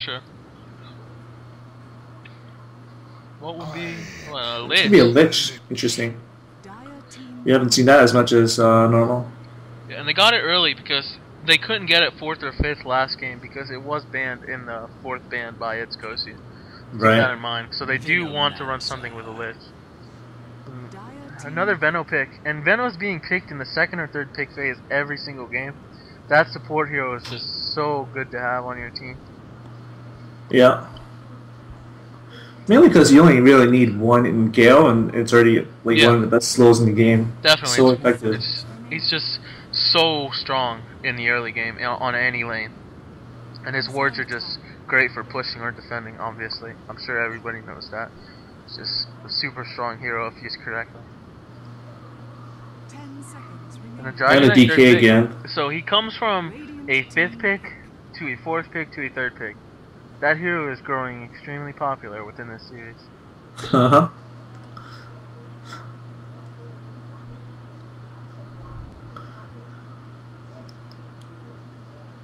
Sure. What would be a lich? It could be a lich. Interesting. We haven't seen that as much as normal. Yeah, and they got it early because they couldn't get it 4th or 5th last game because it was banned in the 4th ban by its GoSu. Keep that in mind. So they do want to run something with a lich. Another Veno pick, and Veno's being picked in the 2nd or 3rd pick phase every single game. That support hero is just so good to have on your team. Yeah. Mainly because you only really need one in Gale, and it's already like one of the best slows in the game. Definitely. So effective. He's just so strong in the early game on any lane. And his wards are just great for pushing or defending, obviously. I'm sure everybody knows that. It's just a super strong hero if used correctly. And a DK again. So he comes from a 5th pick to a 4th pick to a 3rd pick. That hero is growing extremely popular within this series. Uh-huh.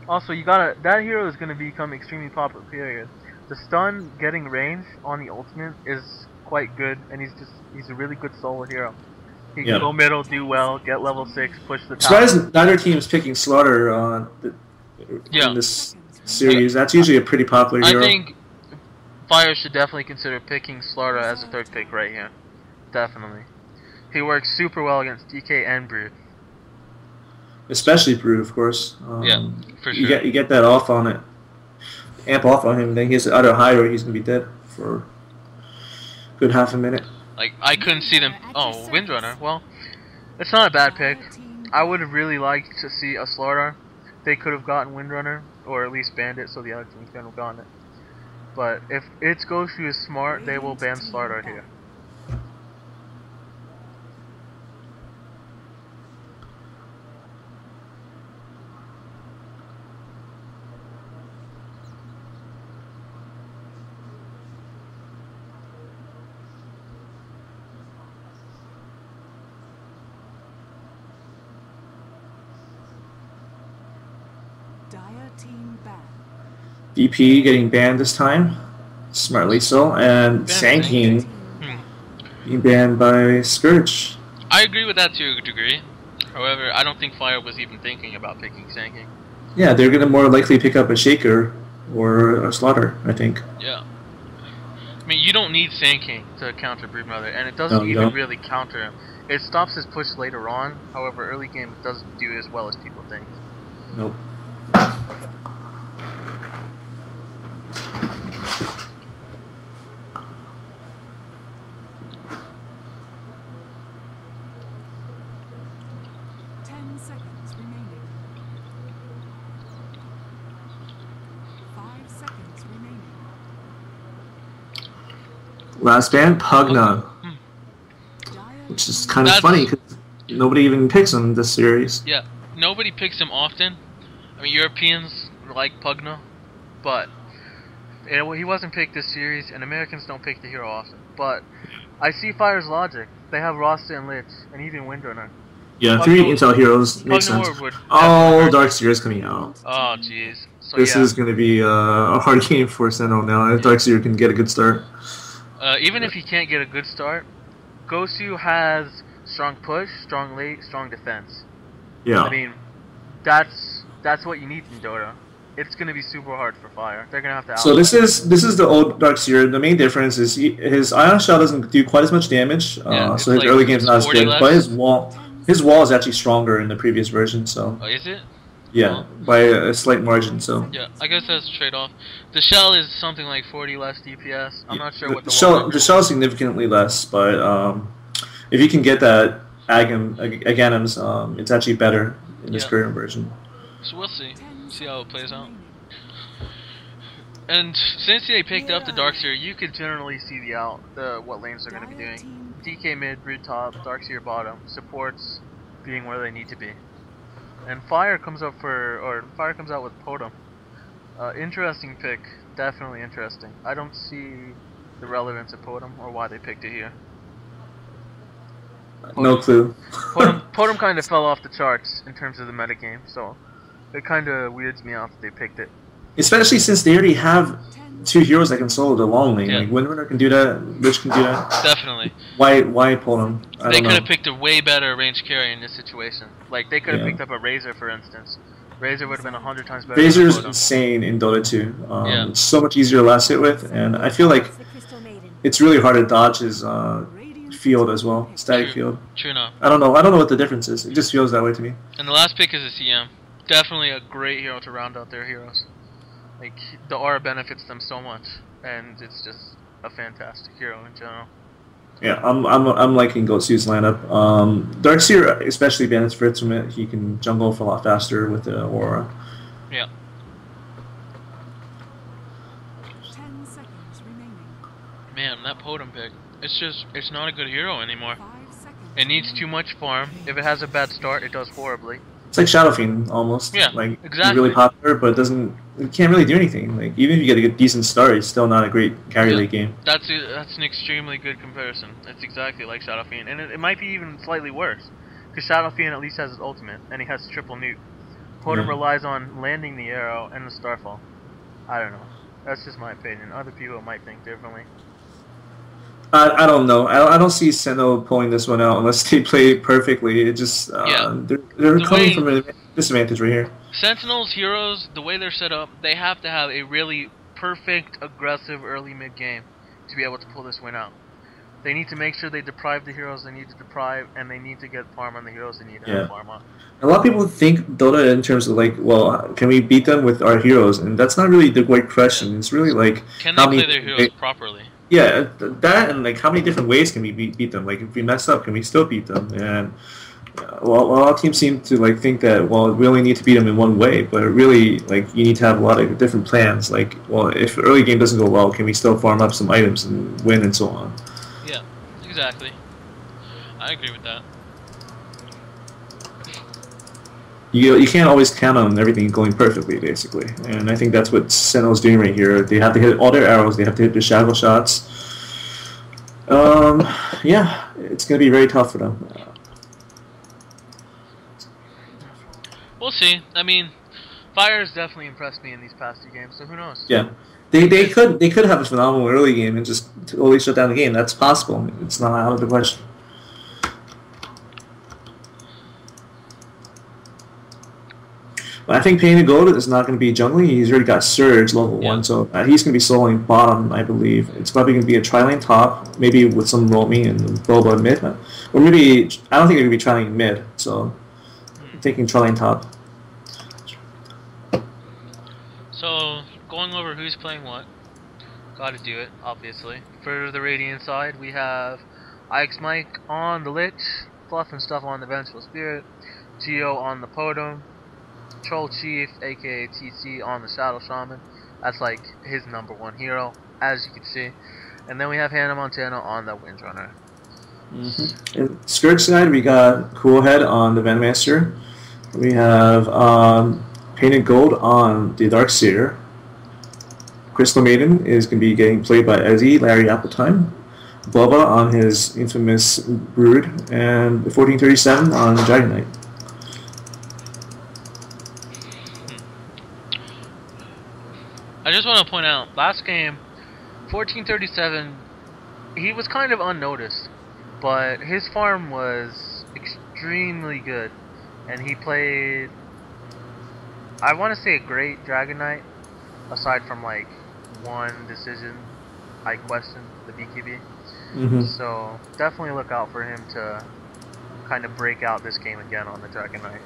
Also, that hero is gonna become extremely popular, period. The stun getting range on the ultimate is quite good, and he's a really good solo hero. He can go middle, do well, get level 6, push the top. Surprised neither team is picking Slaughter in this series. That's usually a pretty popular hero. I think Fire should definitely consider picking Slaughter as a 3rd pick right here. Definitely. He works super well against DK and Brood. Especially Brood, of course. Yeah, for sure. You get that off on it. Amp off on him, then he has the other high where he's going to be dead for a good half a minute. Like, I couldn't see them... Oh, Windrunner. Well, it's not a bad pick. I would have really liked to see a Slaughter. They could have gotten Windrunner, or at least banned it so the other team couldn't have gotten it. But if its GoSu is smart, they will ban Slaughter here. DP getting banned this time, smartly so, and Sanking being banned by Scourge. I agree with that to a degree. However, I don't think Fire was even thinking about picking Sanking. Yeah, they're going to more likely pick up a Shaker or a Slaughter, I think. Yeah. I mean, you don't need Sanking to counter Broodmother, and it doesn't even really counter him. It stops his push later on, however, early game it doesn't do as well as people think. Nope. Last band, Pugna, which is kind of funny because nobody even picks him this series. Yeah, nobody picks him often. I mean, Europeans like Pugna, but he wasn't picked this series, and Americans don't pick the hero often. But I see Fire's logic. They have Rasta and Lich, and even Windrunner. Yeah, 3 Intel heroes makes sense. Oh, Darkseer is coming out. Oh, jeez. So, this is going to be a hard game for Sentinel now. If Darkseer can get a good start. Even if he can't get a good start, GoSu has strong push, strong late, strong defense. Yeah. I mean, that's what you need from Dota. It's going to be super hard for Fire. They're going to have to. So this is the old Darkseer. The main difference is his Ion Shell doesn't do quite as much damage. So his like early game's not as good. But his wall is actually stronger in the previous version. So. Oh, is it? Yeah, by a slight margin. So. Yeah, I guess that's a trade-off. The shell is something like 40 less DPS. I'm not sure what the shell is significantly less, but if you can get that Aghanim's, it's actually better in this current version. So we'll see how it plays out. And since they picked up the Darkseer, you could generally see what lanes they're going to be doing. DK mid, Brood top, Darkseer bottom, supports being where they need to be. And Fire comes out with Totem. Interesting pick, definitely interesting. I don't see the relevance of Totem or why they picked it here. No clue. Totem kind of fell off the charts in terms of the metagame, so it kind of weirds me out that they picked it. Especially since they already have two heroes that can solo the long lane. Yeah. Like Windrunner can do that, Lich can do that. Definitely. Why pull them? They could have picked a way better range carry in this situation. Like they could have picked up a Razor, for instance. Razor would have been 100 times better. Razor's insane in Dota 2. It's so much easier to last hit with, and I feel like it's really hard to dodge his field as well, static field. True enough. I don't know what the difference is. It just feels that way to me. And the last pick is a CM. Definitely a great hero to round out their heroes. Like the aura benefits them so much, and it's just a fantastic hero in general. Yeah, I'm liking GoSu's lineup. Darkseer especially benefits from it. He can jungle for a lot faster with the aura. Yeah. 10 seconds remaining. Man, that Totem pick. It's not a good hero anymore. It needs too much farm. If it has a bad start, it does horribly. It's like Shadow Fiend almost. Yeah, like, exactly. It's really popular, but it can't really do anything. Like even if you get a decent start, it's still not a great carry late game. That's an extremely good comparison. It's exactly like Shadow Fiend, and it might be even slightly worse, because Shadow Fiend at least has his ultimate, and he has triple nuke. Totem relies on landing the arrow and the starfall. I don't know. That's just my opinion. Other people might think differently. I don't know. I don't see Senno pulling this one out unless they play perfectly. It just they're coming from a disadvantage right here. Sentinel's heroes, the way they're set up, they have to have a really perfect, aggressive early mid game to be able to pull this win out. They need to make sure they deprive the heroes they need to deprive, and they need to get farm on the heroes they need to have farm on. A lot of people think Dota in terms of like, well, can we beat them with our heroes? And that's not really the right question. It's really like, can they play their heroes properly? Yeah, that and like how many different ways can we beat them? Like if we mess up, can we still beat them? And well, a lot of teams seem to like think that we only need to beat them in one way, but really like you need to have a lot of different plans. Like, well, if the early game doesn't go well, can we still farm up some items and win and so on? Yeah, exactly. I agree with that. You can't always count on everything going perfectly, basically, and I think that's what Senno's doing right here. They have to hit all their arrows. They have to hit their shackle shots. Yeah, it's going to be very tough for them. We'll see. I mean, Fire has definitely impressed me in these past two games, so who knows? Yeah, they could have a phenomenal early game and just totally shut down the game. That's possible. It's not out of the question. But I think PAINTITGOLD is not going to be jungling. He's already got Surge level 1, so he's going to be soloing bottom, I believe. It's probably going to be a tri-lane top, maybe with some roaming and Bulba mid. Or maybe, I don't think they're going to be tri-lane mid, so I'm taking tri-lane top. So, going over who's playing what. Gotta do it, obviously. For the Radiant side, we have Mike on the Lich, FLUFFNSTUFF on the Vengeful Spirit, JeYo on the Totem, Troll Chief, aka TC, on the Shadow Shaman. That's like his #1 hero, as you can see. And then we have Hannah Montana on the Windrunner. In Scourge side, we got CoolHead on the Venmaster. We have PAINTITGOLD on the Darkseer. Crystal Maiden is going to be getting played by Ezzy, Larry Appletime. Bulba on his infamous Brood, and 1437 on Dragon Knight. I just want to point out, last game, 1437, he was kind of unnoticed, but his farm was extremely good, and he played, I want to say, a great Dragon Knight, aside from like one decision I questioned, the BKB. So definitely look out for him to kind of break out this game again on the Dragon Knight.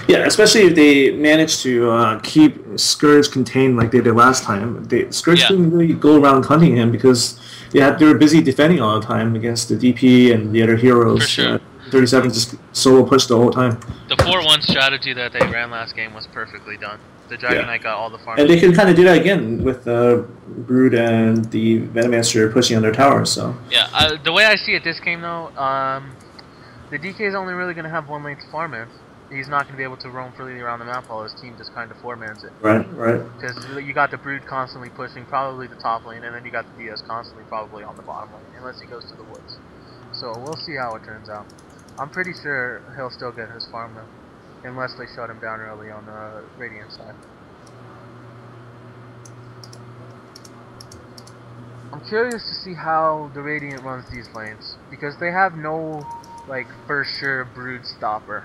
Yeah, especially if they manage to keep Scourge contained like they did last time. Scourge didn't really go around hunting him because they were busy defending all the time against the DP and the other heroes. For sure. 37 just solo pushed the whole time. The 4-1 strategy that they ran last game was perfectly done. The Dragon Knight got all the farm. And they can kind of do that again with Brood and the Venmaster pushing on their towers. So yeah, the way I see it this game though, the DK is only really going to have one lane to farm in. He's not going to be able to roam freely around the map while his team just kind of 4-mans it. Right. Because you got the Brood constantly pushing probably the top lane, and then you got the DS constantly probably on the bottom lane, unless he goes to the woods. So we'll see how it turns out. I'm pretty sure he'll still get his farm though, unless they shut him down early on the Radiant side. I'm curious to see how the Radiant runs these lanes, because they have no, like, for sure brood stopper.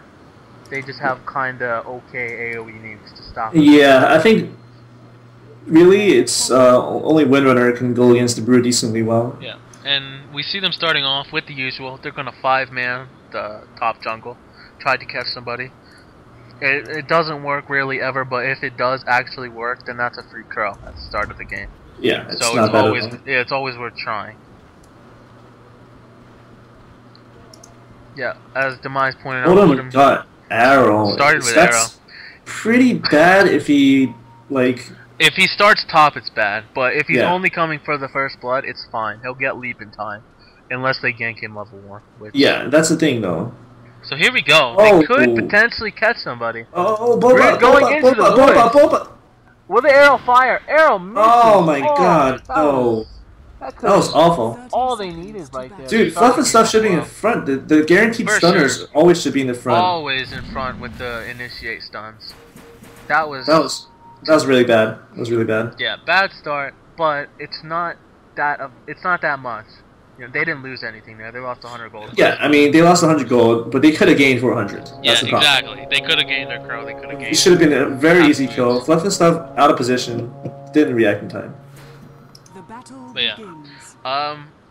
They just have kinda okay AoE nukes to stop them. Yeah, I think really it's only Windrunner can go against the Brood decently well. Yeah, and we see them starting off with the usual. They're gonna 5-man the top jungle, try to catch somebody. It doesn't work really ever, but if it does actually work, then that's a free crow at the start of the game. Yeah, it's So not it's bad always at all. it's always worth trying. Yeah, as Demise pointed out, Totem got arrow. started with That's pretty bad if he like. If he starts top, it's bad, but if he's Yeah. only coming for the first blood, it's fine. He'll get leap in time, unless they gank him level 1. Which... Yeah, that's the thing though. So here we go. Oh. They could potentially catch somebody. Oh, Bulba, We're going into the woods. Bulba. Will the arrow fire? Arrow misses. Oh my god, no. That That was awful. all they needed right there. Dude, Fluff and Stuff should be in front. The guaranteed For stunners sure. always should be in the front. Always in front with the initiate stuns. That was really bad. That was really bad. yeah, bad start, but it's not that much. You know, they didn't lose anything there. They lost 100 gold. Yeah, I mean, they lost 100 gold, but they could have gained 400. That's Yeah, the problem. exactly. They could have gained their crow. They could have gained. It should have been a very easy kill. Fluff and Stuff out of position, didn't react in time. The battle But yeah. begins.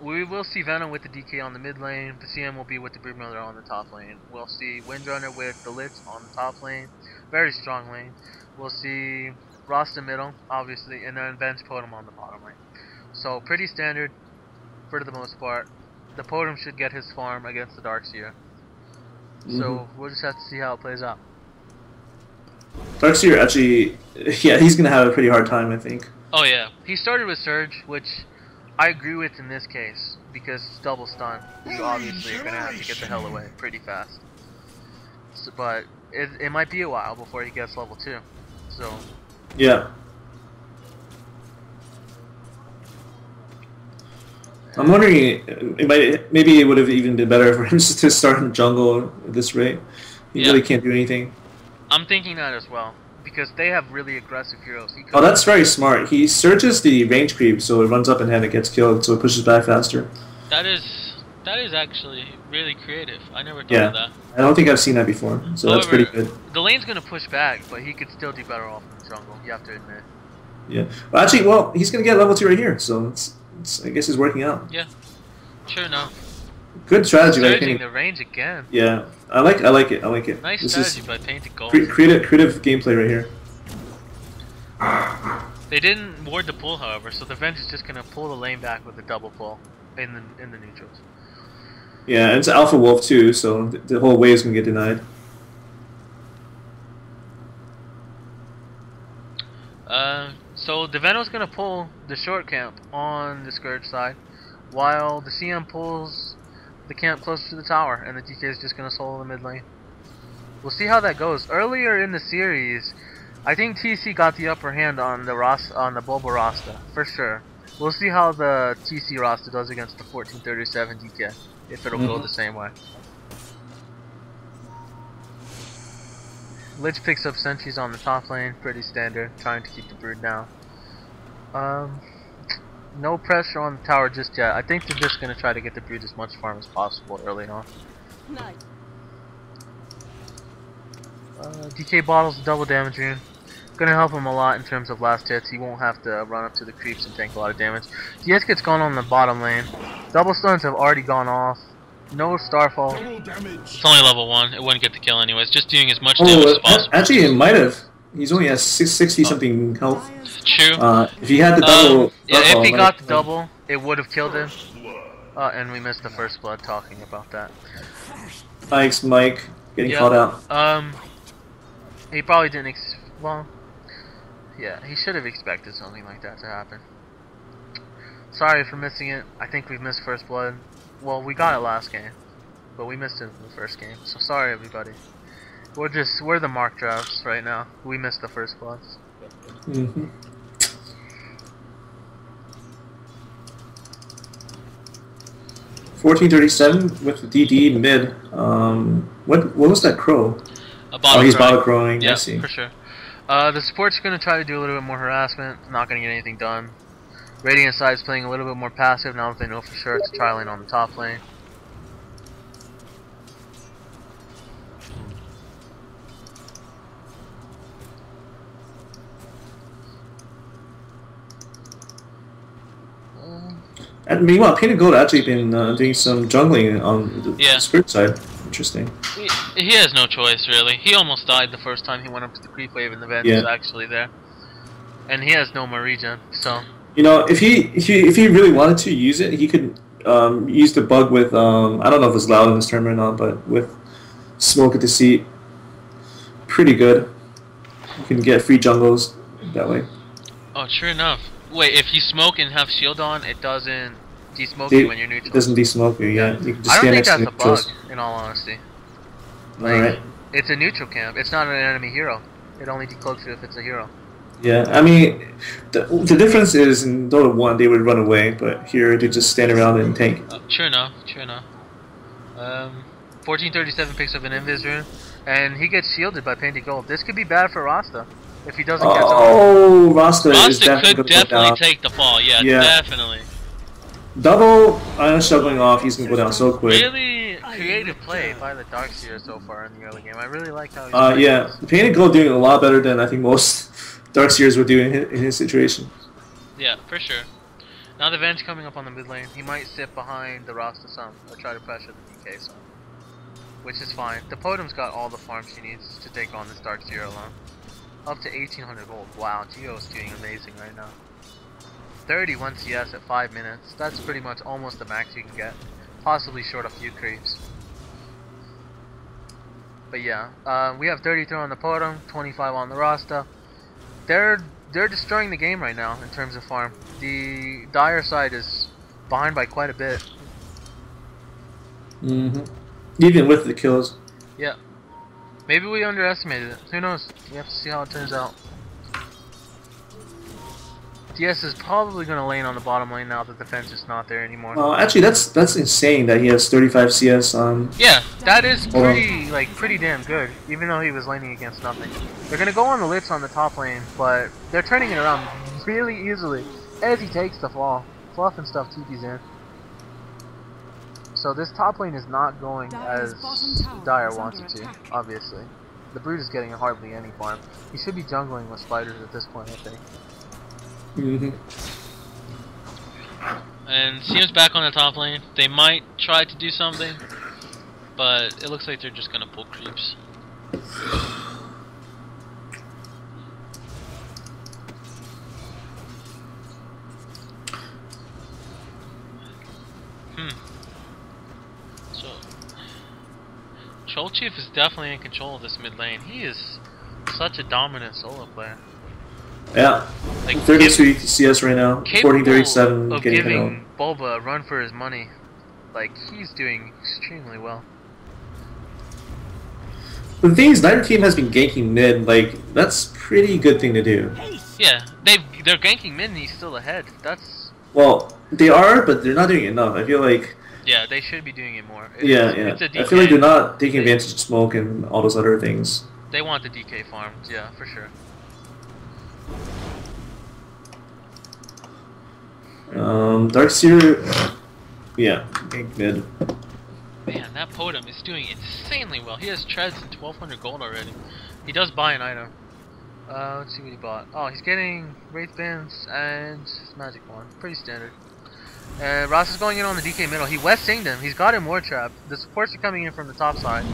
We will see Venom with the DK on the mid lane. The CM will be with the Broodmother on the top lane. We'll see Windrunner with the Lich on the top lane. Very strong lane. We'll see Rasta middle, obviously, and then Bench Totem on the bottom lane. So pretty standard for the most part. The Totem should get his farm against the Darkseer. So we'll just have to see how it plays out. Darkseer actually, yeah, he's gonna have a pretty hard time, I think. Oh yeah, he started with Surge, which I agree with in this case, because it's double stun. You obviously are gonna have to get the hell away pretty fast. So, but it might be a while before he gets level 2. So Yeah. I'm wondering, maybe it would have even been better for him to start in the jungle at this rate. He Yeah. really can't do anything. I'm thinking that as well, because they have really aggressive heroes. He Oh, that's very smart. He searches the range creep, so it runs up and it gets killed, so it pushes back faster. That is actually really creative. I never thought Yeah. of that. I don't think I've seen that before, so that's However, pretty good. The lane's gonna push back, but he could still do better off in the jungle. You have to admit. Yeah. Well, actually, well, he's gonna get level 2 right here, so I guess it's working out. Yeah. Sure enough. Good strategy by Surging Painting. the range again. Yeah, I like it. Nice This strategy is by Painted Gold. creative gameplay right here. They didn't ward the pull, however, so the Venge is just gonna pull the lane back with a double pull in the neutrals. Yeah, and it's Alpha Wolf too, so the whole wave is gonna get denied. So the Venom's gonna pull the short camp on the Scourge side, while the CM pulls the camp closer to the tower, and the DK is just gonna solo the mid lane. We'll see how that goes. Earlier in the series, I think TC got the upper hand on the Bulba Rasta for sure. We'll see how the TC Rasta does against the 1437 DK, if it'll go the same way. Lich picks up sentries on the top lane, pretty standard, trying to keep the brood down. No pressure on the tower just yet. I think they're just gonna try to get the brood as much farm as possible early on. DK bottles double damage rune. Gonna help him a lot in terms of last hits. He won't have to run up to the creeps and tank a lot of damage. DS gets gone on the bottom lane. Double stuns have already gone off. No Starfall. It's only level 1. It wouldn't get the kill anyways. Just doing as much damage as possible. Actually, it might have. He's only has 60 something health. True. If he had the double, yeah, Starfall, if he it might got the have- double, it would have killed him. And we missed the first blood talking about that. Thanks, Mike. Getting Yeah. caught out. He probably didn't well, yeah, he should have expected something like that to happen. Sorry for missing it. I think we've missed first blood. Well, we got it last game, but we missed it in the first game. So sorry, everybody. We're the mark drafts right now. We missed the first bloods. 1437 with the DD mid. What was that crow? Oh, he's bottle crowing. Yeah, I see. for sure. The support's gonna try to do a little bit more harassment. Not gonna get anything done. Radiant side's playing a little bit more passive now that they know for sure it's a tri lane on the top lane. And meanwhile, Painted Gold actually been doing some jungling on the Spirit side. Interesting. He has no choice really. He almost died the first time he went up to the creep wave and the vent is actually there. And he has no more regen, so. You know, if he really wanted to use it, he could use the bug with I don't know if it's loud in this tournament or not, but with Smoke at the Seat, pretty good. You can get free jungles that way. Oh, sure enough. Wait, if you smoke and have shield on, it doesn't de-smoke you when you're neutral. It doesn't de-smoke you, yeah. You can just I don't think that's a bug, in all honesty. Like, Alright. It's a neutral camp. It's not an enemy hero. It only decloaks you if it's a hero. Yeah, I mean, the difference is in Dota 1 they would run away, but here they just stand around and tank. Sure enough, sure enough. 1437 picks up an Invis rune, and he gets shielded by Painted Gold. This could be bad for Rasta if he doesn't catch on. Oh, Rasta is could definitely take the fall. Yeah, definitely. Double Ion Shell going off, he's gonna go down so quick. Really creative play by the Darkseer so far in the early game. I really like how he's playing yeah, Painted Gold doing a lot better than I think most Darkseers would do in his situation. Yeah, for sure. Now the Venge coming up on the mid lane. He might sit behind the Rasta some or try to pressure the DK some, which is fine. The Podum's got all the farm she needs to take on this Darkseer alone. Up to 1800 gold. Wow, JeYo is doing amazing right now. 31 CS at 5 minutes. That's pretty much almost the max you can get. Possibly short a few creeps. But yeah, we have 33 on the Podum, 25 on the Rasta. They're destroying the game right now in terms of farm. The Dire side is behind by quite a bit. Even with the kills. Yeah. Maybe we underestimated it. Who knows? We have to see how it turns out. DS is probably going to lane on the bottom lane now that the fence is not there anymore. Well, actually, that's insane that he has 35 CS on. Yeah, that is pretty damn good, even though he was laning against nothing. They're going to go on the Lich on the top lane, but they're turning it around really easily as he takes the fall. Fluff and stuff TP's in. So this top lane is not going as Dire wants it to, obviously. The Brood is getting hardly any farm. He should be jungling with spiders at this point, I think. And Seam's back on the top lane. They might try to do something, but it looks like they're just gonna pull creeps. So Troll Chief is definitely in control of this mid lane. He is such a dominant solo player. Yeah, like 33 CS right now, 1437 of getting giving Bulba a run for his money. Like, he's doing extremely well. The thing is, neither team has been ganking mid, like, that's a pretty good thing to do. Yeah, they're ganking mid and he's still ahead. That's... Well, they are, but they're not doing enough. I feel like... Yeah, they should be doing it more. It's I feel like they're not taking advantage of smoke and all those other things. They want the DK farms, yeah, for sure. Darkseer, yeah, gank mid. Man, that Podum is doing insanely well. He has treads and 1200 gold already. He does buy an item. Let's see what he bought. Oh, he's getting Wraith Bands and Magic Wand. Pretty standard. And Ross is going in on the DK middle. He West Singed him. He's got him Ward Trap. The supports are coming in from the top side.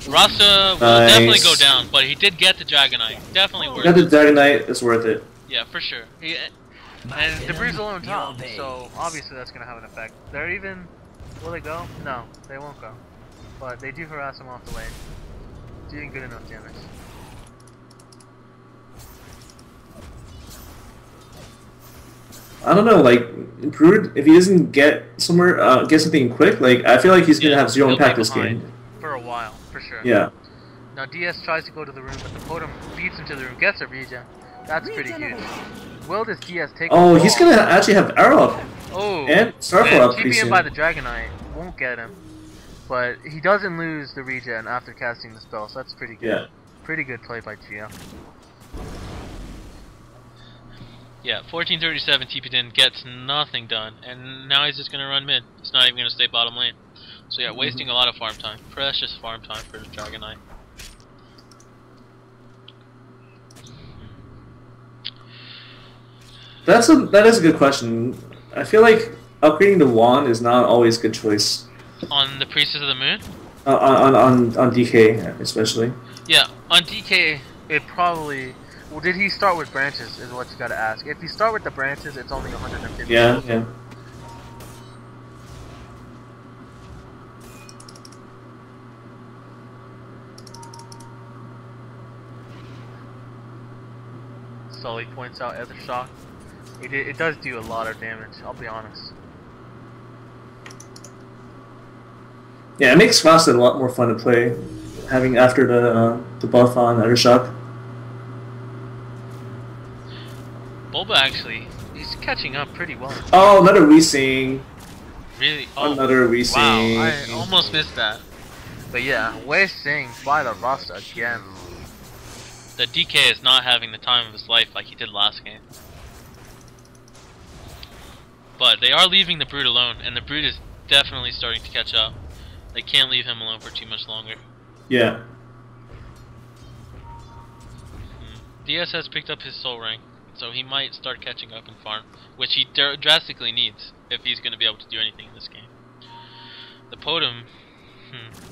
Rasta will definitely go down, but he did get the Dragonite. Definitely worth it. Got the Dragonite, it's worth it. Yeah, for sure. And Debris alone top, so obviously that's going to have an effect. They're even... Will they go? No, they won't go. But they do harass him off the lane. Doing good enough damage. I don't know, like, Brood, if he doesn't get somewhere, get something quick, like, I feel like he's gonna have zero impact this game. For a while, for sure. Yeah. Now DS tries to go to the room, but the Podum beats him to the room, gets a regen. That's pretty huge. Will this DS take Oh, he's gonna actually have arrow up. Oh, and Starfall up pretty soon. him by the Dragonite won't get him. But he doesn't lose the regen after casting the spell, so that's pretty good. Yeah. Pretty good play by JeYo. Yeah, 1437 TP'd in, gets nothing done, and now he's just gonna run mid. He's not even gonna stay bottom lane. So yeah, wasting a lot of farm time. Precious farm time for the Dragon Knight. That is a good question. I feel like upgrading the wand is not always a good choice. On the Priestess of the Moon? On DK especially. Yeah, on DK it probably. Well, did he start with branches? Is what you gotta ask. If you start with the branches, it's only 150. Yeah, yeah. Sully points out Ether Shock. It does do a lot of damage, I'll be honest. Yeah, it makes Frost a lot more fun to play, having after the buff on Ether Shock. Bulba actually, he's catching up pretty well. Oh, another Weesing. Really? Oh, another Weesing. Wow, I almost missed that. But yeah, Weising by the Rasta again. The DK is not having the time of his life like he did last game. But they are leaving the Brood alone, and the Brood is definitely starting to catch up. They can't leave him alone for too much longer. Yeah. DS has picked up his soul rank, so he might start catching up in farm, which he drastically needs if he's going to be able to do anything in this game. The Podum,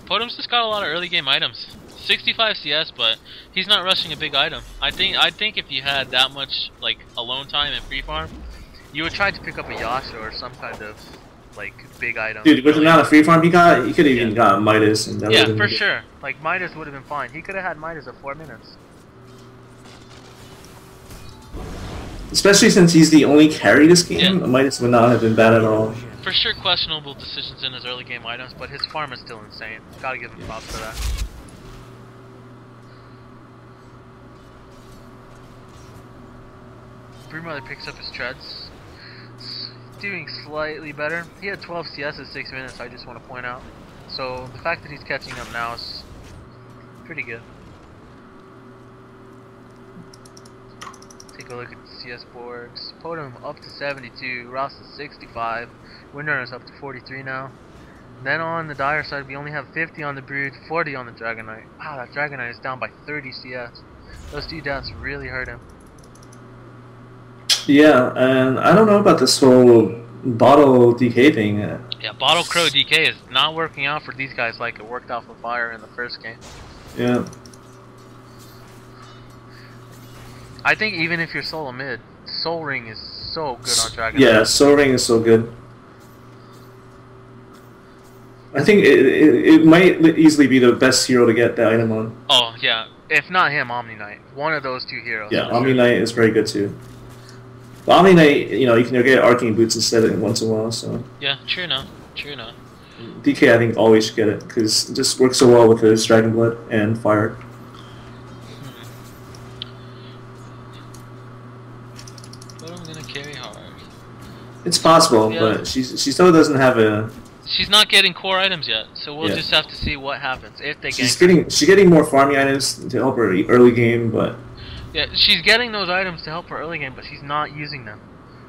Podum's just got a lot of early game items. 65 CS, but he's not rushing a big item. I think if you had that much like alone time and free farm, you would try to pick up a Yasha or some kind of like big item. Dude, with the amount of free farm he got, he could have even got Midas. And that yeah, for sure. Like Midas would have been fine. He could have had Midas at 4 minutes. Especially since he's the only carry this game, Midas would not have been bad at all. For sure, questionable decisions in his early game items, but his farm is still insane. Gotta give him props for that. Broodmother picks up his treads. Doing slightly better. He had 12 CS at 6 minutes, I just want to point out. So the fact that he's catching up now is pretty good. Take a look at the CS boards. Podum up to 72, Rasta 65, Windrunner's up to 43 now. Then on the Dire side, we only have 50 on the Brood, 40 on the Dragon Knight. Wow, that Dragon Knight is down by 30 CS. Those 2 deaths really hurt him. Yeah, and I don't know about this whole bottle DK thing. Yeah, Bottle Crow DK is not working out for these guys like it worked out for Fire in the first game. Yeah. I think even if you're solo mid, Soul Ring is so good on Dragon. Yeah, Soul Ring is so good. I think it might easily be the best hero to get that item on. Oh, yeah. If not him, Omni Knight. One of those 2 heroes. Yeah, Omni Knight is very good too. But Omni Knight, you know, you can get Arcane Boots instead of it once in a while, so... Yeah, true enough. True enough. DK, I think, always should get it, because it just works so well with his Dragon Blood and Fire. But I'm gonna carry hard. It's possible, but she still doesn't have a... She's not getting core items yet, so we'll just have to see what happens if they She's getting more farming items to help her early game, but... Yeah, she's getting those items to help her early game, but she's not using them.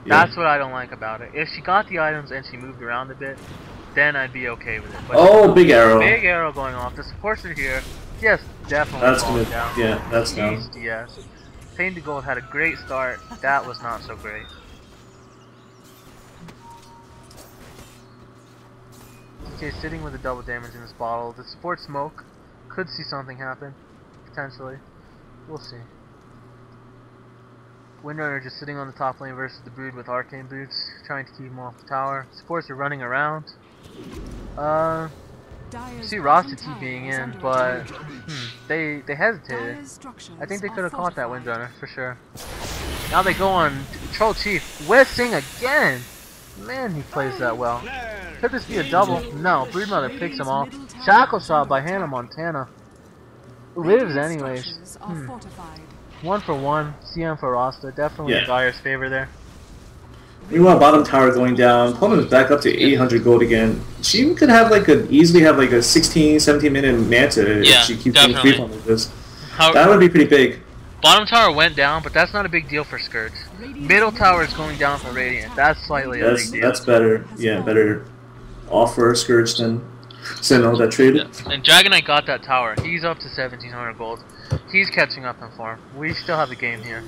Yeah. That's what I don't like about it. If she got the items and she moved around a bit, then I'd be okay with it. But oh, big arrow. Big arrow going off. The supports are here. Yes, definitely falling down. Yeah, that's down. Yes. PAINTITGOLD had a great start. That was not so great. Okay, sitting with a double damage in this bottle. The support smoke. Could see something happen. Potentially. We'll see. Windrunner just sitting on the top lane versus the Brood with Arcane Boots, trying to keep him off the tower. Supports are running around. See Rasta TPing in, but they hesitated. I think they could have caught that Windrunner for sure. Now they go on Troll Chief. Weising again! Man, he plays that well. Could this be a double? No, Broodmother picks him off. Shackle shot by Hannah Montana. Lives anyways. 1 for 1, CM for Rasta, definitely in Dire's favor there. Meanwhile, bottom tower going down. Pullman's back up to 800 gold again. She could have easily have like a 16, 17 minute Manta if she keeps getting free farm like this. That would be pretty big. Bottom tower went down, but that's not a big deal for Scourge. Middle tower is going down for Radiant. That's slightly a big deal. That's better. Yeah, better offer Scourge than Sentinel that traded. Yeah. And Dragon Knight got that tower. He's up to 1,700 gold. He's catching up in form. We still have a game here.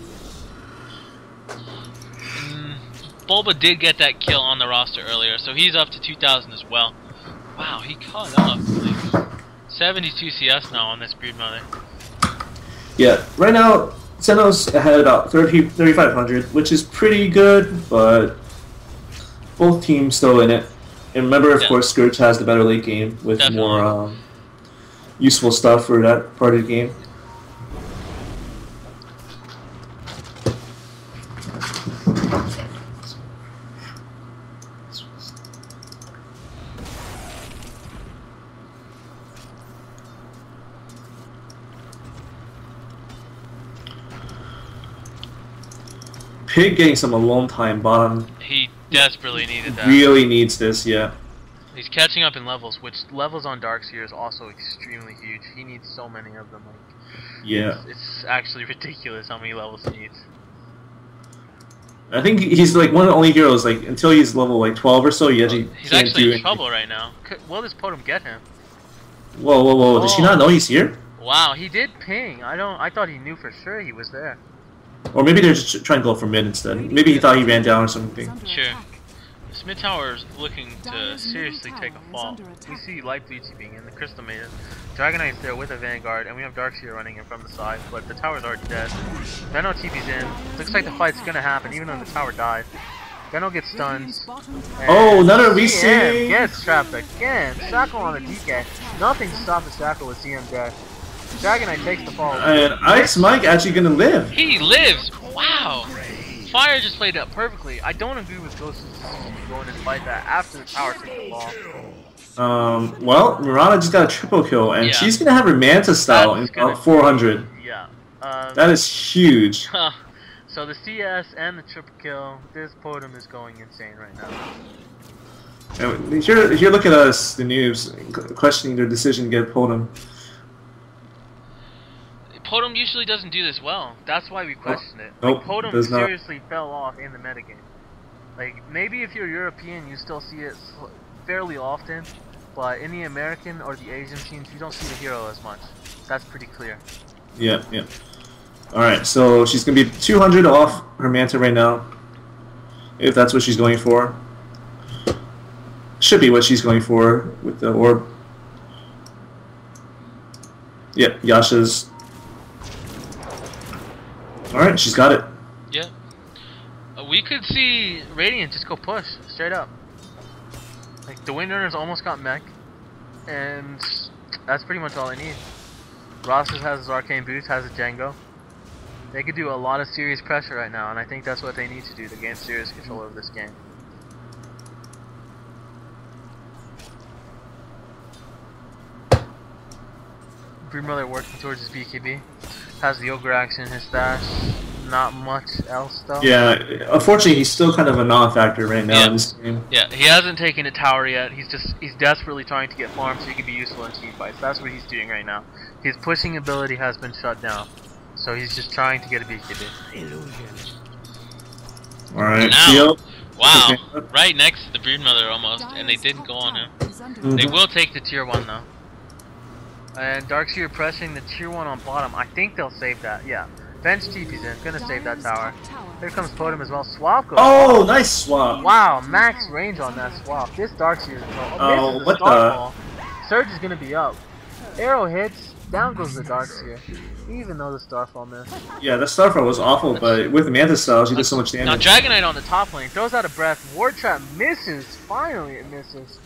Bulba did get that kill on the roster earlier, so he's up to 2,000 as well. Wow, he caught up. Like 72 CS now on this Broodmother. Yeah, right now Sentinel's ahead about 3,500, which is pretty good, but both teams still in it. And remember, of course, Scourge has the better late game with more useful stuff for that part of the game. Pig getting some alone time bottom. He desperately needed that. Really needs this, yeah. He's catching up in levels, which levels on Darkseer is also extremely huge. He needs so many of them. Like, yeah. It's actually ridiculous how many levels he needs. I think he's like one of the only heroes, like until he's level like 12 or so, he's actually in trouble right now. Will this Totem get him? Whoa, whoa, whoa. Does she not know he's here? Wow, he did ping. I thought he knew for sure he was there. Or maybe they're just trying to go for mid instead. Maybe he thought he ran down or something. Sure. This mid tower is looking to seriously take a fall. We see Light Bleachy being in the Crystal Maiden. Dragon Knight's there with a Vanguard, and we have Darkseer running in from the side, but the tower's already dead. Benno TP's in. Looks like the fight's gonna happen, even though the tower died. Benno gets stunned. Oh, another VC! Gets trapped again. Shackle on the DK. Nothing to stop the Shackle with CM dead. Dragon Knight takes the fall. And Ice Mike actually gonna live. He lives! Wow! Fire just played that perfectly. I don't agree with GoSu's decision to go in and fight that after the tower took the fall. Well, Mirana just got a triple kill, and she's gonna have her Manta style in about 400. Yeah. That is huge. So the CS and the triple kill, this Totem is going insane right now. And here look at us, the noobs, questioning their decision to get Totem. Totem usually doesn't do this well. That's why we question it. Nope, like, Totem seriously fell off in the metagame. Like, maybe if you're European, you still see it fairly often, but in the American or the Asian teams, you don't see the hero as much. That's pretty clear. Yeah, yeah. Alright, so she's going to be 200 off her Manta right now, if that's what she's going for. Should be what she's going for with the orb. Yep, Yasha's. Alright, she's got it. Yeah. We could see Radiant just go push, straight up. Like, the Windrunners almost got mech, and that's pretty much all they need. Rosses has his Arcane Boost, has a Django. They could do a lot of serious pressure right now, and I think that's what they need to do to gain serious control over this game. Broodmother working towards his BKB. Has the Ogre action in his stash. Not much else though. Yeah, unfortunately he's still kind of a non-factor right now in this game. Yeah, he hasn't taken a tower yet. He's desperately trying to get farm so he can be useful in team fights. That's what he's doing right now. His pushing ability has been shut down. So he's just trying to get a BKB. Alright, wow, right next to the Broodmother almost, and they didn't go on him. They will take the tier 1 though. And Darkseer pressing the tier 1 on bottom. I think they'll save that, yeah. Bench TP's in, gonna save that tower. Here comes Totem as well. Swap goes. Oh, nice swap. Wow, max range on that swap. This Darkseer is oh, what the? Surge is gonna be up. Arrow hits, down goes the Darkseer. Even though the Starfall missed. Yeah, the Starfall was awful, but with the Manta style, she did so much damage. Now Dragon Knight on the top lane, throws out a breath. Ward Trap misses. Finally it misses.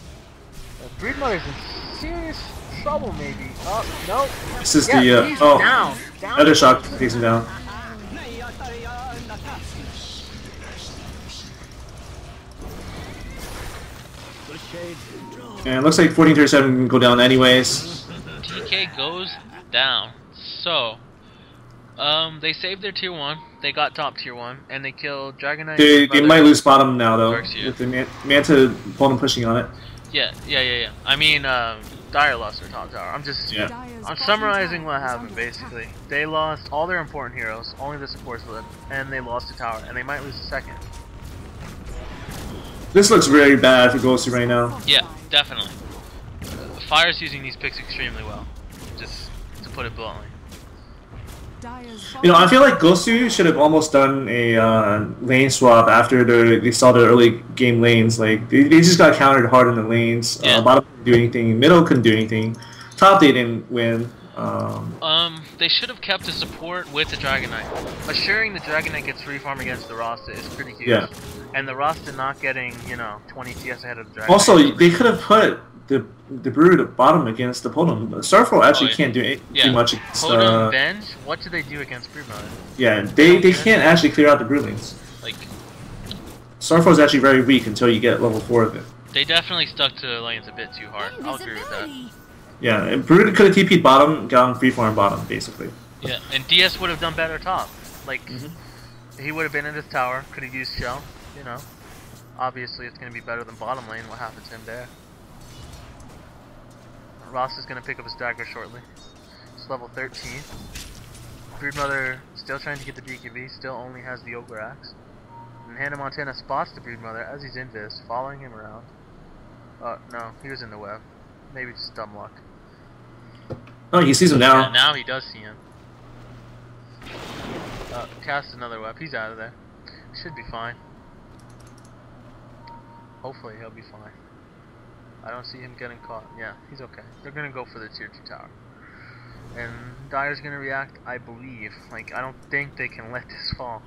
Broodmother's in serious trouble maybe. Oh, no. This is the, down. Other shock takes him down. And it looks like 1437 can go down anyways. TK goes down. So, they saved their tier 1. They got top tier 1, and they killed Dragon Knight. They might lose bottom now though, with the Manta Totem pushing on it. Yeah. I mean, Dire lost their top tower. I'm summarizing what happened basically. They lost all their important heroes, only the supports lived, and they lost the tower, and they might lose the second. This looks very bad for GoSu right now. Yeah, definitely. Fire's using these picks extremely well, just to put it bluntly. You know, I feel like GoSu should have almost done a lane swap after they saw the early game lanes. Like they just got countered hard in the lanes. Yeah. Bottom couldn't do anything, middle couldn't do anything, top they didn't win. They should have kept the support with the Dragon Knight. Assuring the Dragon Knight gets free farm against the Rasta is pretty huge. Yeah. And the Rasta not getting, you know, 20 TS ahead of the Dragon Also, Knight. they could have put the Brood at bottom against the Podum. Starfall actually can't do too much against Podum, Venge, what do they do against Broodmother? Yeah, they can't actually clear out the Brood lanes. Like, Starfall is actually very weak until you get level 4 of it. they definitely stuck to the lanes a bit too hard. I'll agree with that. Yeah, and Brood could have TP'd bottom, gotten free farm bottom, basically. Yeah, and DS would have done better top. Like, he would have been in his tower, could have used Shell, you know. Obviously, it's going to be better than bottom lane. What happened to him there? Ross is going to pick up his dagger shortly. It's level 13. Broodmother still trying to get the BKB, still only has the Ogre Axe. And Hannah Montana spots the Broodmother as he's invis, following him around. No, he was in the web. Maybe just dumb luck. Oh, he sees him now. Yeah, now he does see him. Cast another web. He's out of there. Should be fine. Hopefully he'll be fine. I don't see him getting caught. Yeah, he's okay. They're gonna go for the tier 2 tower. And Dire's gonna react, I believe. Like, I don't think they can let this fall.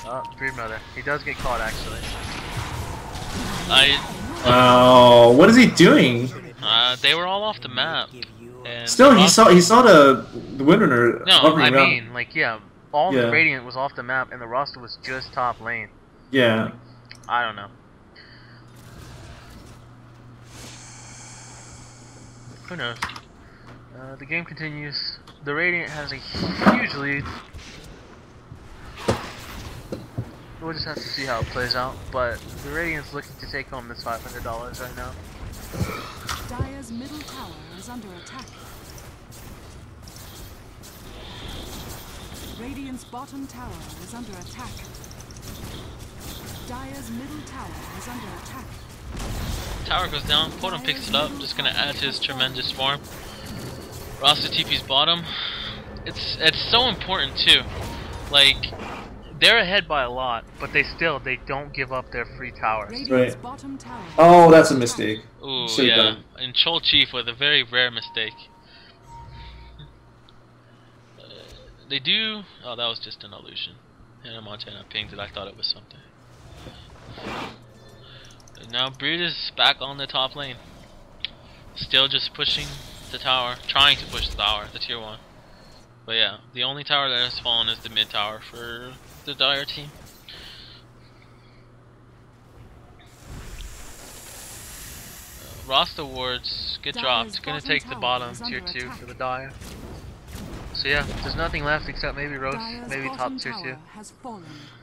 Oh, Broodmother. He does get caught, actually. Oh, what is he doing? They were all off the map. And still, he saw the Windrunner. No, I around. mean, like, yeah, all the Radiant was off the map, and the roster was just top lane. Yeah. Like, I don't know. Who knows? The game continues. The Radiant has a huge lead. We'll just have to see how it plays out. But the Radiant's looking to take home this $500 right now. Dire's middle tower is under attack. Radiant's bottom tower is under attack. Dire's middle tower is under attack. Tower goes down, Podum picks it up, just gonna add to his tremendous farm. Rasta TP's bottom. It's so important too. Like, they're ahead by a lot, but they don't give up their free towers. Right. Oh, that's a mistake. Ooh, Should've yeah. done. And Chol Chief with a very rare mistake. They do. Oh, that was just an illusion. Hannah Montana pinged it. I thought it was something. And now Brood is back on the top lane. Still just pushing the tower, trying to push the tower, the tier 1. But yeah, the only tower that has fallen is the mid tower for the Dire team. Rasta wards get dropped. Gonna take the bottom tier 2 for the Dire. So yeah, there's nothing left except maybe Roche, maybe top tier 2.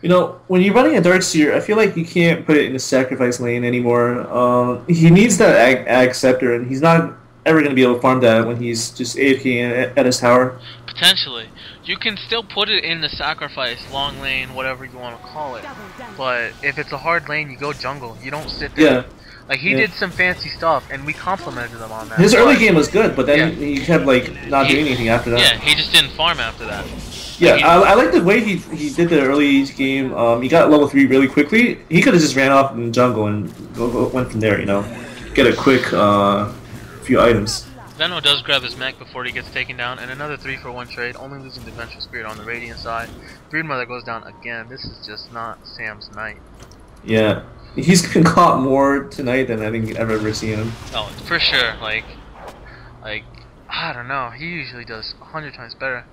You know, when you're running a Darkseer, I feel like you can't put it in the sacrifice lane anymore. He needs that ag scepter, and he's not ever going to be able to farm that when he's just AFK at his tower. Potentially. You can still put it in the sacrifice, long lane, whatever you want to call it. But if it's a hard lane, you go jungle. You don't sit there. Yeah. Like, he did some fancy stuff, and we complimented him on that. His early game was good, but then he kept, like, not doing anything after that. Yeah, he just didn't farm after that. Yeah, I like the way he did the early game. He got level 3 really quickly. He could have just ran off in the jungle and went from there, you know. Get a quick few items. Venmo does grab his mech before he gets taken down, and another 3-for-1 trade, only losing the Vengeful Spirit on the Radiant side. Broodmother goes down again. This is just not Sam's night. Yeah. He's been caught more tonight than I think I've ever seen him. Oh, for sure. Like, I don't know. He usually does 100 times better.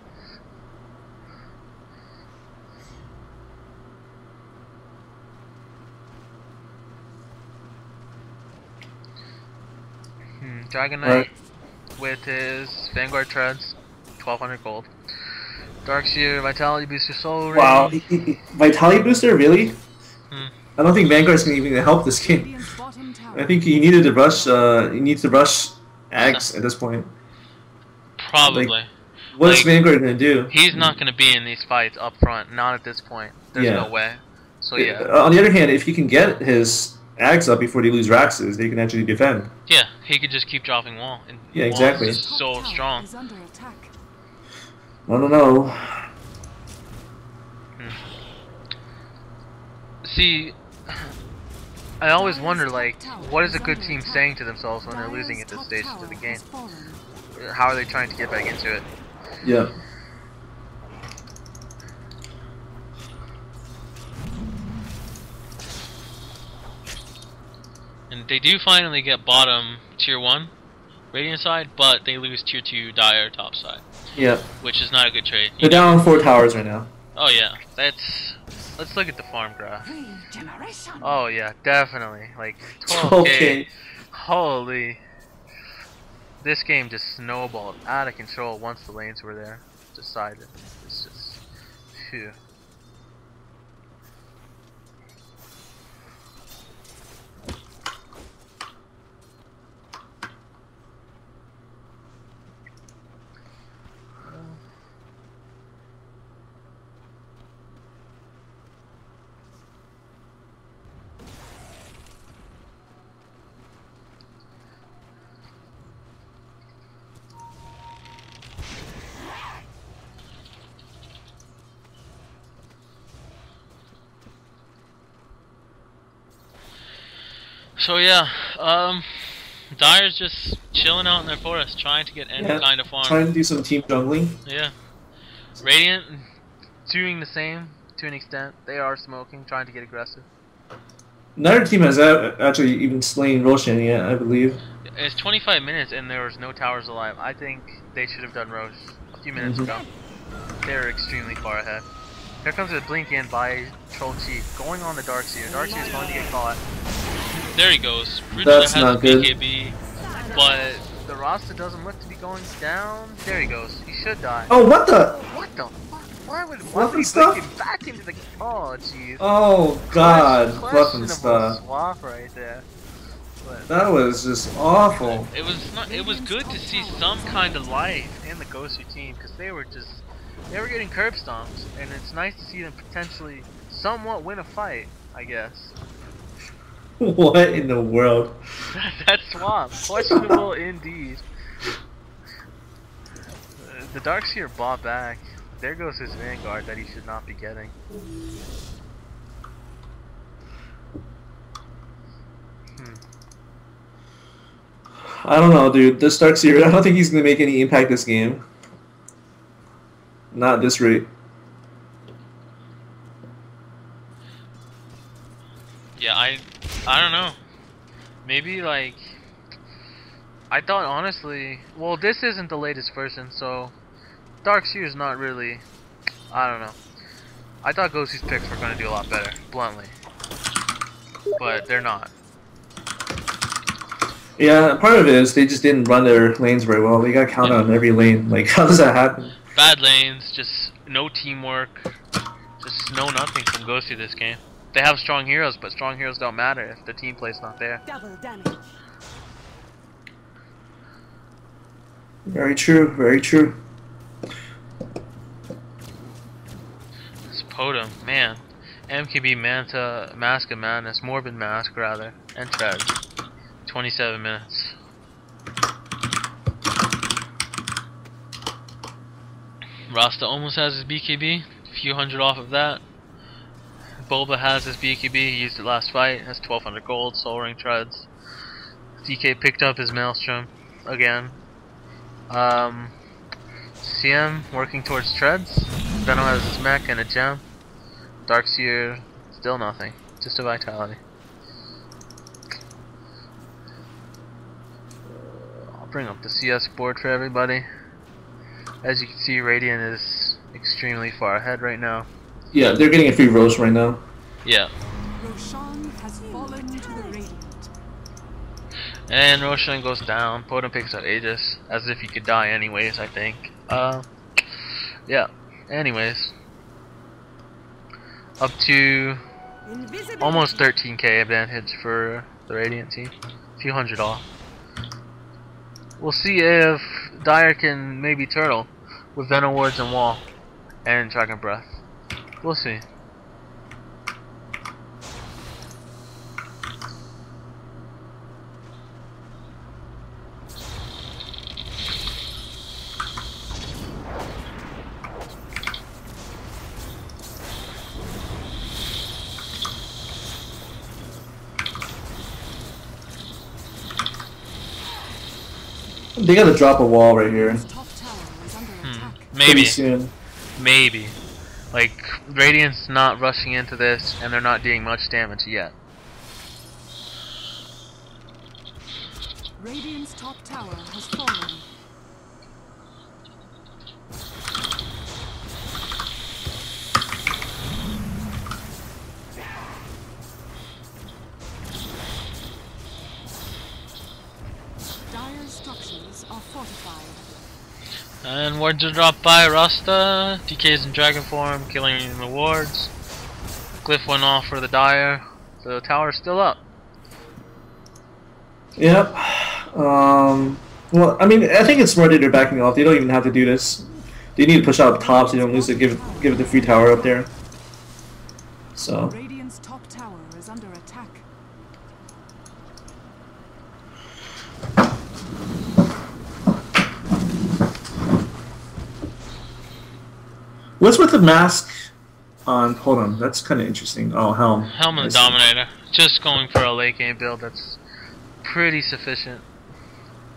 Dragon Knight with his Vanguard treads, 1200 gold. Darkseer, Vitality Booster, Soul Ring. Wow, Vitality Booster, really? I don't think Vanguard's going to even help this game. I think he needed to rush. He needs to rush Axe at this point. Probably. Like, what's Vanguard gonna do? He's not gonna be in these fights up front. Not at this point. There's no way. So yeah. On the other hand, if he can get his Axe up before they lose Raxes, they can actually defend. Yeah, he could just keep dropping wall. And yeah, exactly. Wall is just so strong. I don't know. See, I always wonder, like, what is a good team saying to themselves when they're losing at this stage of the game? How are they trying to get back into it? Yeah. And they do finally get bottom tier 1 Radiant side, but they lose tier 2 Dire top side. Yeah. Which is not a good trade. They're down on 4 towers right now. Oh yeah, that's... Let's look at the farm graph. Oh yeah, definitely. Like 12K. Holy. This game just snowballed out of control once the lanes were there. Decided. It's just... Phew. So yeah, Dire's just chilling out in their forest, trying to get any kind of farm. Trying to do some team jungling. Yeah. Radiant doing the same to an extent. They are smoking, trying to get aggressive. Neither team has actually even slain Roshan yet, I believe. It's 25 minutes and there was no towers alive. I think they should have done Roche a few minutes ago. They're extremely far ahead. Here comes a blink in by Troll Chief, going on the Darkseer. Darkseer is going to get caught. There he goes. That's not good. BKB, but the Rasta doesn't look to be going down. There he goes. He should die. Oh, what the? What the fuck? Why would he FLUFFNSTUFF? back into the... Oh, jeez. Oh, God. FLUFFNSTUFF. Swap right there. But that was just awful. It was not. It was good to see some kind of life in the GoSu team, because they were getting curb stomps, and it's nice to see them potentially somewhat win a fight, I guess. What in the world? That swap, questionable indeed. The Darkseer bought back. There goes his Vanguard that he should not be getting. I don't know, dude. This Darkseer, I don't think he's gonna make any impact this game. Not at this rate. Yeah, I don't know. Maybe like I thought honestly, well, this isn't the latest version, so Darkseer is not really. I don't know. I thought GoSu's picks were going to do a lot better, bluntly, but they're not. Yeah, part of it is they just didn't run their lanes very well. They got counted on every lane. Like, how does that happen? Bad lanes, just no teamwork, just no nothing from GoSu this game. They have strong heroes, but strong heroes don't matter if the team play's not there. Double damage. Very true, very true. This Podum, man. MKB, Manta, Mask of Madness, Morbid Mask rather, and Tread. 27 minutes. Rasta almost has his BKB, a few hundred off of that. Bulba has his BKB, he used it last fight, has 1200 gold, Soul Ring Treads. DK picked up his Maelstrom again. CM working towards Treads. Venom has his mech and a gem. Darkseer, still nothing, just a Vitality. I'll bring up the CS board for everybody. As you can see, Radiant is extremely far ahead right now. Yeah, they're getting a free roast right now. Yeah. Roshan has fallen to the Radiant. And Roshan goes down. Podum picks up Aegis, as if he could die anyways, I think. Yeah. Anyways. Up to almost 13k advantage for the Radiant team. A few hundred off. We'll see if Dire can maybe turtle with Venom Wards and Wall and Dragon Breath. We'll see. They gotta drop a wall right here. Maybe. Pretty soon. Maybe. Like, Radiant's not rushing into this, and they're not doing much damage yet. Radiant's top tower has fallen. Dire's structures are fortified. And wards are dropped by Rasta. DK's in dragon form, killing the wards. Glyph went off for the Dire. The tower's still up. Yep. Well, I mean, I think it's smart that they're backing off. They don't even have to do this. They need to push out top so they don't lose it. Give it the free tower up there. So. Radiant's top tower is under attack. What's with the mask on? Hold on, that's kind of interesting. Oh, Helm. Helm and Dominator. Just going for a late game build that's pretty sufficient.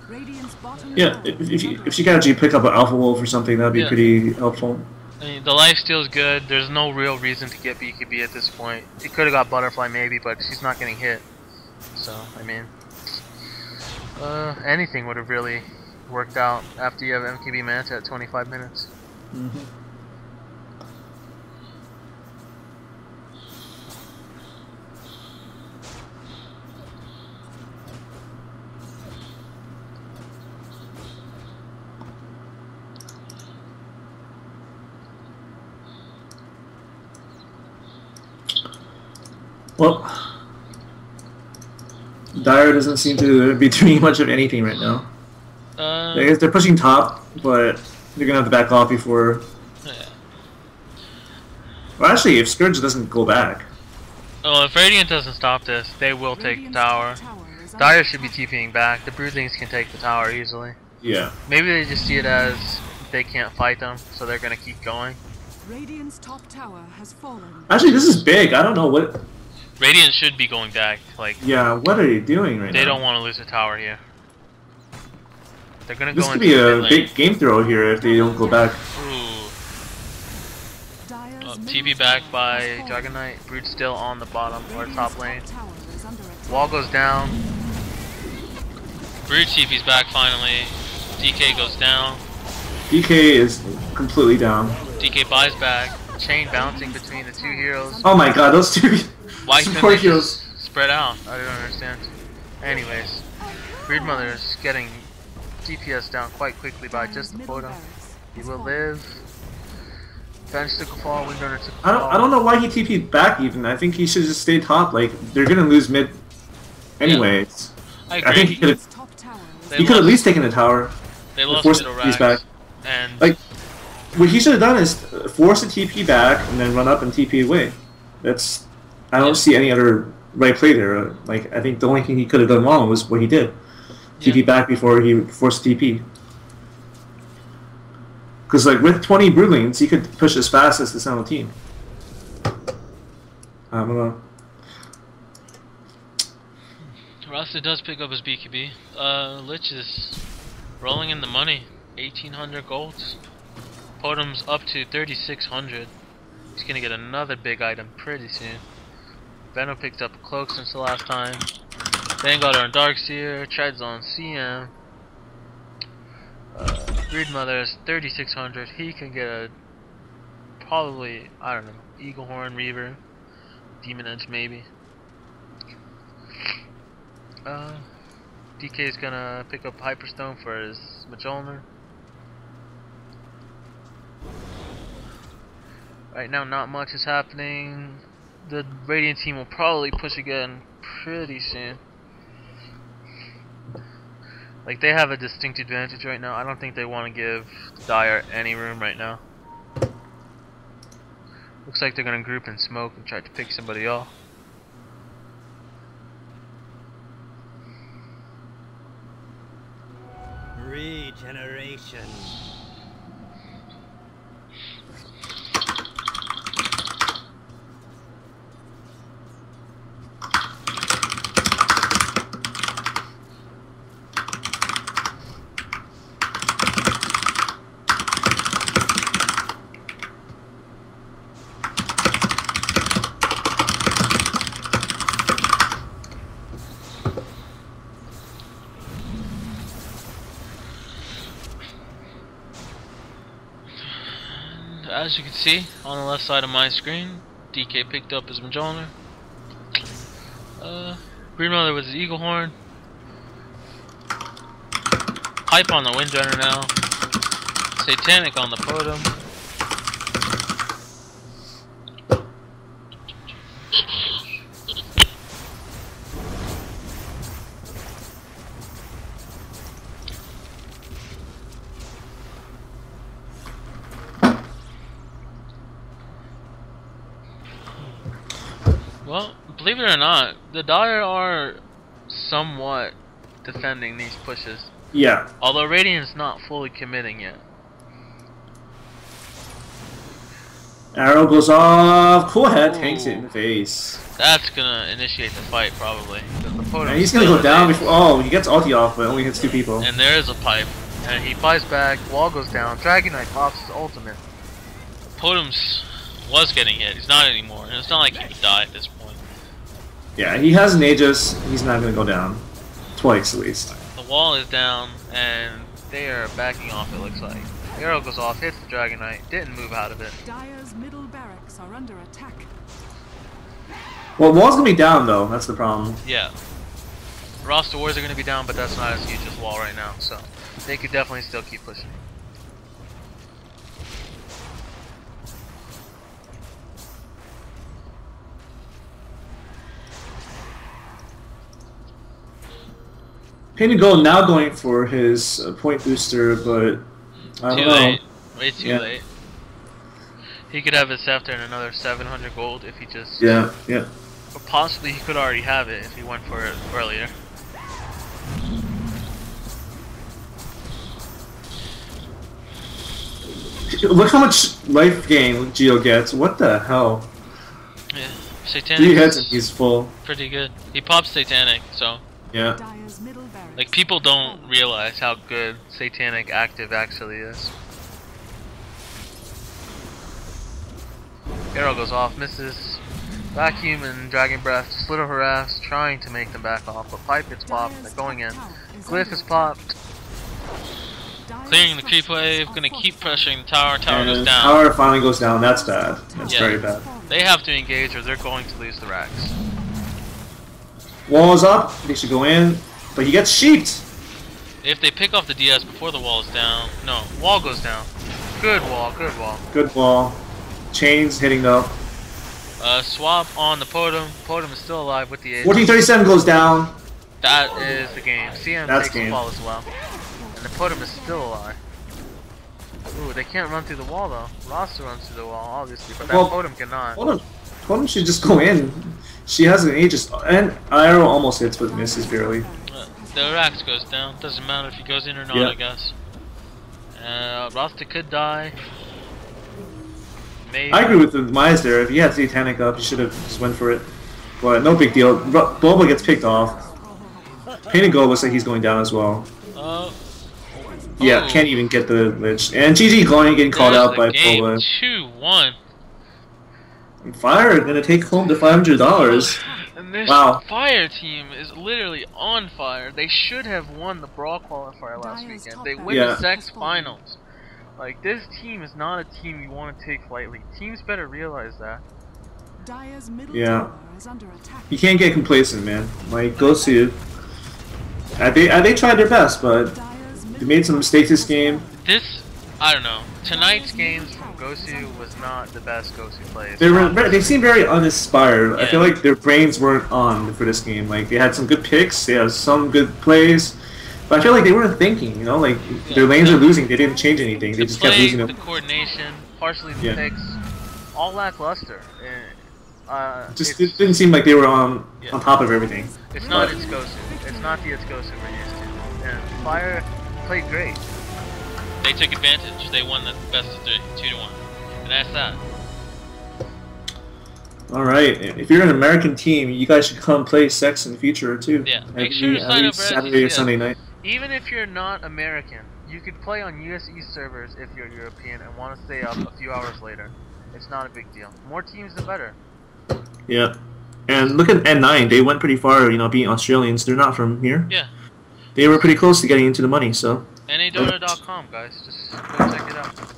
Radiant's bottom Yeah, tower if you can actually pick up an Alpha Wolf or something, that'd be pretty helpful. I mean, the lifesteal's good. There's no real reason to get BKB at this point. He could have got Butterfly maybe, but she's not getting hit. So, I mean, anything would have really worked out after you have MKB Manta at 25 minutes. Mm-hmm. Well, Dire doesn't seem to be doing much of anything right now. I guess they're pushing top, but they're gonna have to back off before. Yeah. Well, actually, if Scourge doesn't go back. Well, if Radiant doesn't stop this, they will take the tower. Dire should be TPing back. The Broodlings can take the tower easily. Yeah. Maybe they just see it as they can't fight them, so they're gonna keep going. Radiant's top tower has fallen. Actually, this is big. I don't know what. Radiant should be going back. Like, yeah, what are you doing right now? they don't want to lose a tower here. They're gonna This go could into be a mid big lane. game throw here if they don't go back. Ooh. TP back by Dragon Knight. Brood still on the bottom or top lane. Wall goes down. Brood TP's back finally. DK goes down. DK is completely down. DK buys back. Chain bouncing between the two heroes. Oh my god, those two Why support couldn't they heroes. just spread out? I don't understand. Anyways, Broodmother is getting DPS down quite quickly by just the photo. He will live. Bench took a fall, Windrunner took a fall. I don't know why he TP'd back even. I think he should just stay top. Like, they're gonna lose mid anyways. I agree. I think he could have They at least taken the tower. They lost force middle TPs racks. back. And Like, what he should have done is force a TP back and then run up and TP away. That's, I don't see any other right play there. Like, I think the only thing he could have done wrong was what he did. TP back before he forced TP. Because, like, with 20 Broodlings, he could push as fast as the Sentinel team. I don't know. Rasta does pick up his BKB. Lich is rolling in the money. 1,800 golds. Potem's up to 3,600. He's gonna get another big item pretty soon. Venom picked up a cloak since the last time. Vanguard on Darkseer. Treads on CM. Broodmother is 3,600. He can get a probably, I don't know, Eagle Horn, Reaver, Demon Edge maybe. DK is gonna pick up Hyperstone for his Mjolnir. Right now, not much is happening. The Radiant team will probably push again pretty soon. Like, they have a distinct advantage right now. I don't think they want to give Dire any room right now. Looks like they're going to group and smoke and try to pick somebody off. Regeneration. As you can see on the left side of my screen, DK picked up his Majoner. Green Mother with his Eagle Horn. Pipe on the Windrunner now. Satanic on the Totem. Well, believe it or not, the Dire are somewhat defending these pushes. Yeah. Although Radiant's not fully committing yet. Arrow goes off. CoolHead tanks it in the face. That's gonna initiate the fight probably. And he's gonna go down before. Oh, he gets ulti off, but only hits 2 people. And there is a pipe. And he flies back, wall goes down, Dragon Knight pops his ultimate. Totems was getting hit. He's not anymore. And it's not like he would die at this point. Yeah, he has an Aegis. He's not gonna go down. Twice at least. The wall is down, and they are backing off, it looks like. The arrow goes off, hits the Dragon Knight, didn't move out of it. Dire's middle barracks are under attack. Well, wall's gonna be down though. That's the problem. Yeah. Roster wars are going to be down, but that's not as huge as wall right now, so they could definitely still keep pushing. Painted Gold now going for his point booster, but I don't know. Late. Way too late. He could have his after and another 700 gold if he just... Yeah. Or possibly he could already have it if he went for it earlier. Look how much life gain JeYo gets. What the hell? Yeah. Satanic 3 hits and he's full. Pretty good. He pops Satanic, so... Yeah. Like, people don't realize how good Satanic active actually is. Arrow goes off, misses. Vacuum and Dragon Breath slither harass, trying to make them back off, but Pipe gets popped, they're going in. Glyph is popped. Clearing the creep wave, gonna keep pressuring the tower, tower goes down. Tower finally goes down, that's bad. That's very bad. They have to engage or they're going to lose the racks. Wall is up, they should go in, but he gets sheeped! If they pick off the DS before the wall is down, no, wall goes down. Good wall, good wall. Good wall. Chains hitting though. Swap on the Podum. Podum is still alive with the Aegis. 1437 goes down. That is the game. CM That's takes the fall as well. And the Podum is still alive. Ooh, they can't run through the wall though. Roster runs through the wall, obviously, but that Podum cannot. Podum should just go in. She has an Aegis, and Arrow almost hits but misses barely. The Rax goes down. Doesn't matter if he goes in or not, I guess. Rasta could die. Maybe. I agree with Mize there. If he had Satanic up, he should have just went for it. But no big deal. Bulba gets picked off. Painted Gold looks like he's going down as well. Yeah, can't even get the Lich. And GG going, getting called out by Bulba. 2-1. Fire gonna take home the $500. And this Fire team is literally on fire. They should have won the Brawl qualifier last weekend. They win the SECS finals. Like, this team is not a team you want to take lightly. Teams better realize that. Yeah. You can't get complacent, man. Like, GoSu. They tried their best, but they made some mistakes this game. I don't know. Tonight's games from GoSu was not the best GoSu plays. They seemed very uninspired. Yeah. I feel like their brains weren't on for this game. Like, they had some good picks, they had some good plays, But I feel like they weren't thinking, you know, like their lanes are losing, they didn't change anything, they The just play, kept losing them. the coordination, partially the Yeah. picks, all lackluster. Just it didn't seem like they were on Yeah. top of everything. It's not But- its GoSu. It's not the its GoSu we're used to. And Fire played great. They took advantage. They won the best of 3, 2-1. And that's that. All right, if you're an American team, you guys should come play SECS in the future too. Yeah, make sure to sign every up for Saturday or SECS. Sunday night. Even if you're not American, you could play on US East servers if you're European and want to stay up a few hours later. It's not a big deal. More teams, the better. Yeah, and look at N9. They went pretty far, you know, being Australians. They're not from here. Yeah. They were pretty close to getting into the money, so. NADota.com, guys. Just go check it out.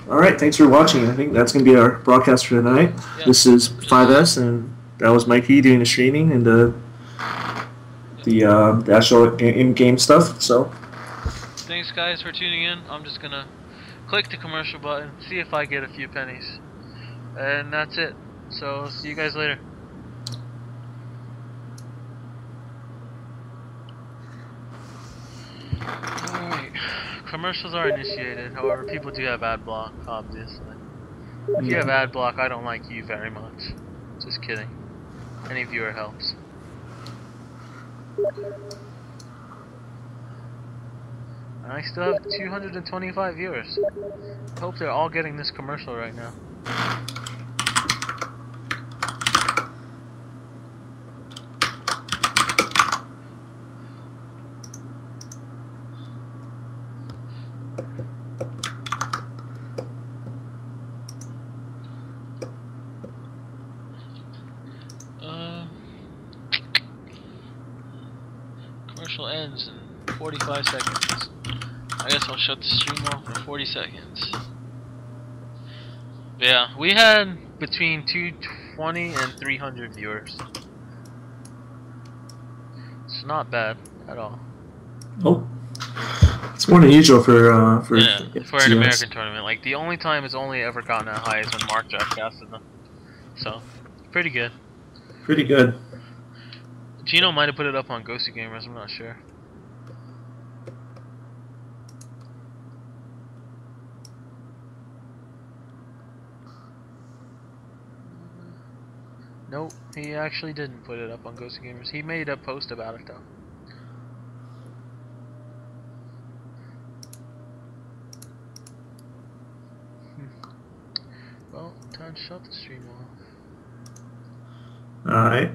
All right, thanks for watching. I think that's going to be our broadcast for tonight. Yeah. This is 5S, and that was Mikey doing the streaming and the actual in-game stuff. So. Thanks, guys, for tuning in. I'm just going to click the commercial button, see if I get a few pennies. And that's it. So, see you guys later. Alright. Commercials are initiated. However, people do have ad block, obviously. If you have ad block, I don't like you very much. Just kidding. Any viewer helps. And I still have 225 viewers. I hope they're all getting this commercial right now. Commercial ends in 45 seconds. I guess I'll shut the stream off for 40 seconds. Yeah, we had between 220 and 300 viewers. It's not bad at all. Oh, it's more than usual for Yeah, for an CS. American tournament. Like, the only time it's only ever gotten that high is when Mark Jack casted them. So, pretty good. Pretty good. Gino might have put it up on GoSu Gamers, I'm not sure. Nope, he actually didn't put it up on GoSu Gamers. He made a post about it though. Well, time to shut the stream off. All right.